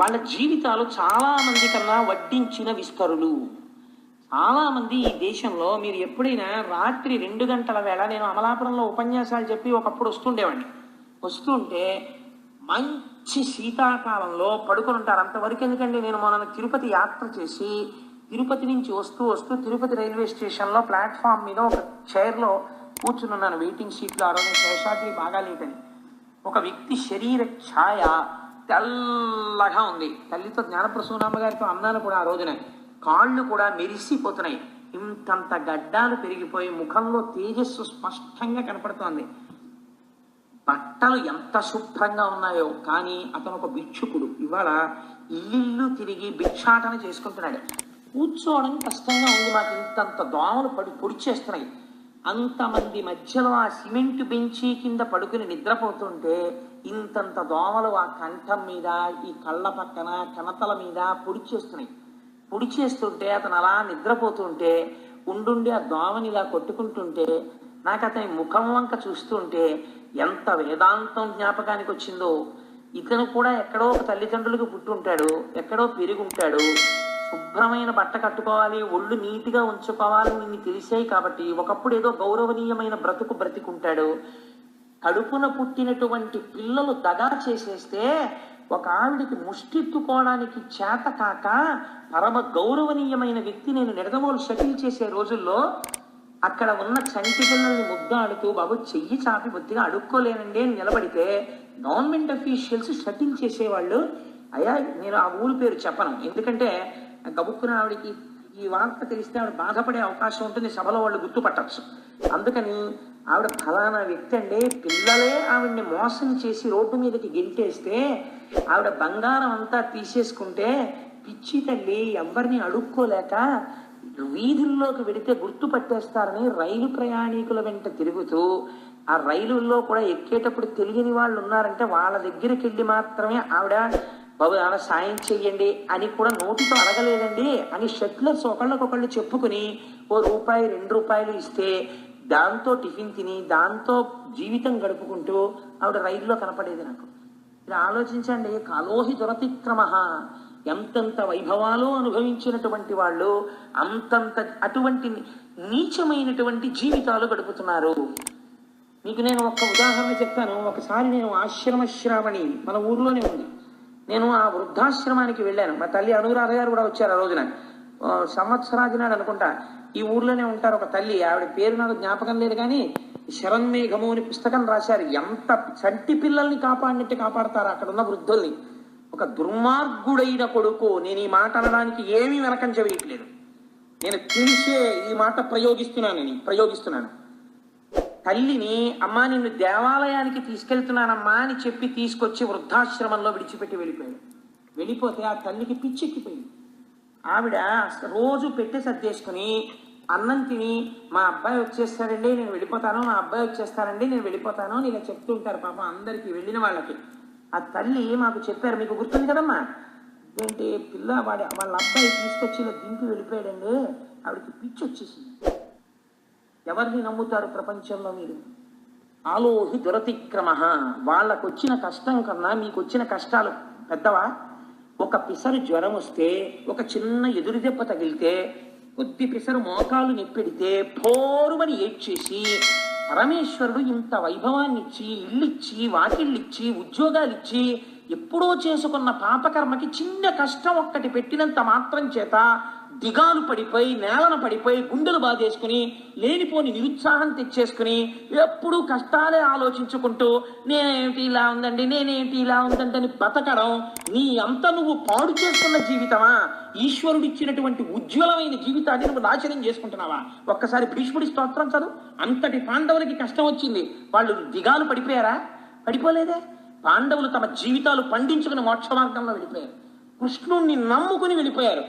వాళ్ళ జీవితాలు చాలా మంది కన్నా వడ్డించిన విస్తరులు. చాలా మంది ఈ దేశంలో మీరు ఎప్పుడైనా రాత్రి 2 గంటల వేళ, నేను అమలాపురంలో ఉపన్యాసాలు చెప్పి ఒకప్పుడు వస్తుండేవాడిని. వస్తుంటే మంచి శీతాకాలంలో పడుకొని ఉంటారు. అంతవరకు ఎందుకండి, నేను మొన్న తిరుపతి యాత్ర చేసి తిరుపతి నుంచి వస్తూ వస్తూ తిరుపతి రైల్వే స్టేషన్లో ప్లాట్ఫామ్ మీద ఒక చైర్లో కూర్చున్నాను, వెయిటింగ్ సీట్లో. ఆ రోజు శేషాద్రి బాగాలేదని ఒక వ్యక్తి శరీర ఛాయ తెల్లగా ఉంది. తల్లితో జ్ఞానప్రసూనామ్మ గారితో అన్నాను కూడా ఆ రోజున. కాళ్ళు కూడా మెరిసిపోతున్నాయి, ఇంతంత గడ్డాలు పెరిగిపోయి ముఖంలో తేజస్సు స్పష్టంగా కనపడుతోంది. బట్టలు ఎంత శుభ్రంగా ఉన్నాయో, కానీ అతను ఒక భిక్షుకుడు. ఇవాళ ఇల్లు తిరిగి భిక్షాటన చేసుకుంటున్నాడు. కూర్చోవడం కష్టంగా ఉంది, మాకు ఇంతంత దోమలు పొడి చేస్తున్నాయి. అంతమంది మధ్యలో ఆ సిమెంట్ బెంచి కింద పడుకుని నిద్రపోతుంటే ఇంతంత దోమలు ఆ కంఠం మీద, ఈ కళ్ళ పక్కన, కనతల మీద పొడి చేస్తున్నాయి. పొడి చేస్తుంటే అతను అలా నిద్రపోతుంటే ఉండుండి ఆ దోమని ఇలా కొట్టుకుంటుంటే నాకు అతని ముఖం వంక చూస్తుంటే ఎంత వేదాంతం జ్ఞాపకానికి వచ్చిందో. ఇతను కూడా ఎక్కడో ఒక తల్లిదండ్రులకు పుట్టుంటాడు, ఎక్కడో పెరుగుంటాడు. శుభ్రమైన బట్ట కట్టుకోవాలి, ఒళ్ళు నీటిగా ఉంచుకోవాలి, ఇన్ని తెలిసాయి కాబట్టి ఒకప్పుడు ఏదో గౌరవనీయమైన బ్రతుకుంటాడు. కడుపున పుట్టినటువంటి పిల్లలు దగా చేసేస్తే ఒక ఆవిడికి ముష్టెత్తుకోవడానికి చేత కాక పరమ గౌరవనీయమైన వ్యక్తి నేను నిడదవోలు షటిల్ చేసే రోజుల్లో అక్కడ ఉన్న చంటి పిల్లల్ని ముద్దాడుతూ, బాబు చెయ్యి చాపి బొత్తిగా అడుక్కోలేనండి అని నిలబడితే గవర్నమెంట్ అఫీషియల్స్ షటిల్ చేసేవాళ్ళు. అయ్యా, నేను ఆ ఊరి పేరు చెప్పను, ఎందుకంటే గబుక్కున ఆవిడికి ఈ వార్త తెలిస్తే ఆవిడ బాధపడే అవకాశం ఉంటుంది, సభలో వాళ్ళు గుర్తుపట్టచ్చు. అందుకని ఆవిడ ఫలానా వ్యక్తి అండి, పిల్లలే ఆవిడ్ని మోసం చేసి రోడ్డు మీదకి గెంటేస్తే ఆవిడ బంగారం అంతా తీసేసుకుంటే పిచ్చి తల్లి ఎవరిని అడుక్కోలేక వీధుల్లోకి వెడితే గుర్తుపట్టేస్తారని రైలు ప్రయాణికుల వెంట తిరుగుతూ, ఆ రైలుల్లో కూడా ఎక్కేటప్పుడు తెలియని వాళ్ళు ఉన్నారంటే వాళ్ళ దగ్గరికి వెళ్ళి మాత్రమే ఆవిడ బాబు అలా సాయం చెయ్యండి అని కూడా నోటితో అడగలేదండి అని షట్లర్స్ ఒకళ్ళకొకళ్ళు చెప్పుకుని ₹1 ₹2 ఇస్తే దాంతో టిఫిన్ తిని దాంతో జీవితం గడుపుకుంటూ ఆవిడ రైల్లో కనపడేది నాకు. ఇలా ఆలోచించండి, కాలోహి దురతిక్రమ. ఎంతంత వైభవాలు అనుభవించినటువంటి వాళ్ళు అంతంత అటువంటి నీచమైనటువంటి జీవితాలు గడుపుతున్నారు. మీకు నేను ఒక ఉదాహరణ చెప్తాను. ఒకసారి నేను ఆశ్రమ శ్రావణి మన ఊర్లోనే ఉంది, నేను ఆ వృద్ధాశ్రమానికి వెళ్ళాను. మా తల్లి అనురాధ గారు కూడా వచ్చారు ఆ రోజున. సంవత్సరాది నాడు అనుకుంటా. ఈ ఊర్లోనే ఉంటారు ఒక తల్లి, ఆవిడ పేరు నాకు జ్ఞాపకం లేదు, కానీ శరణ్మేఘము అని పుస్తకం రాశారు. ఎంత చంటి పిల్లల్ని కాపాడినట్టు కాపాడతారు అక్కడ ఉన్న వృద్ధుల్ని. ఒక దుర్మార్గుడైన కొడుకు, నేను ఈ మాట అనడానికి ఏమీ వెనకంజ వేయట్లేదు, నేను తెలిసే ఈ మాట ప్రయోగిస్తున్నాను. తల్లిని, అమ్మా నిన్ను దేవాలయానికి తీసుకెళ్తున్నానమ్మా అని చెప్పి తీసుకొచ్చి వృద్ధాశ్రమంలో విడిచిపెట్టి వెళ్ళిపోతే ఆ తల్లికి పిచ్చెక్కిపోయింది. ఆవిడ రోజు పెట్టి సర్దేసుకుని అన్నం తిని, మా అబ్బాయి వచ్చేస్తాడండి నేను వెళ్ళిపోతాను, మా అబ్బాయి వచ్చేస్తానండి నేను వెళ్ళిపోతాను అని ఇలా చెప్తూ ఉంటారు పాపం అందరికీ, వెళ్ళిన వాళ్ళకి. ఆ తల్లి మాకు చెప్పారు, మీకు గుర్తుంది కదమ్మా, ఏంటి పిల్ల వాళ్ళ అబ్బాయి తీసుకొచ్చి ఇలా దింపి వెళ్ళిపోయాడండి, ఆవిడకి పిచ్చి వచ్చేసింది. ఎవరిని నమ్ముతారు ప్రపంచంలో మీరు? ఆలోహి దురతిక్రమ. వాళ్ళకు వచ్చిన కష్టం కన్నా మీకు వచ్చిన కష్టాలు పెద్దవా? ఒక పిసరు జ్వరం వస్తే, ఒక చిన్న ఎదురు దెబ్బ తగిలితే, కొద్ది పిసరు మోకాలు నెప్పెడితే పోరుమని ఏడ్చేసి పరమేశ్వరుడు ఇంత వైభవాన్ని ఇచ్చి, ఇల్లిచ్చి, వాకిళ్ళిచ్చి, ఉద్యోగాలిచ్చి, ఎప్పుడో చేసుకున్న పాపకర్మకి చిన్న కష్టం ఒక్కటి పెట్టినంత మాత్రం చేత దిగాలు పడిపోయి, నేలన పడిపోయి, గుండెలు బాధేసుకుని, లేనిపోని నిరుత్సాహం తెచ్చేసుకుని, ఎప్పుడూ కష్టాలే ఆలోచించుకుంటూ నేనేంటి ఇలా ఉందండి అని బతకడం నీ అంత నువ్వు పాడు చేసుకున్న జీవితమా? ఈశ్వరుడు ఇచ్చినటువంటి ఉజ్వలమైన జీవితాన్ని నువ్వు నాశనం చేసుకుంటున్నావా? ఒక్కసారి భీష్ముడి స్తోత్రం చదువు. అంతటి పాండవులకి కష్టం వచ్చింది, వాళ్ళు దిగాలు పడిపోయారా? పడిపోలేదే. పాండవులు తమ జీవితాలు పండించుకుని మోక్ష మార్గంలో వెళ్ళిపోయారు, కృష్ణుణ్ణి నమ్ముకుని వెళ్ళిపోయారు.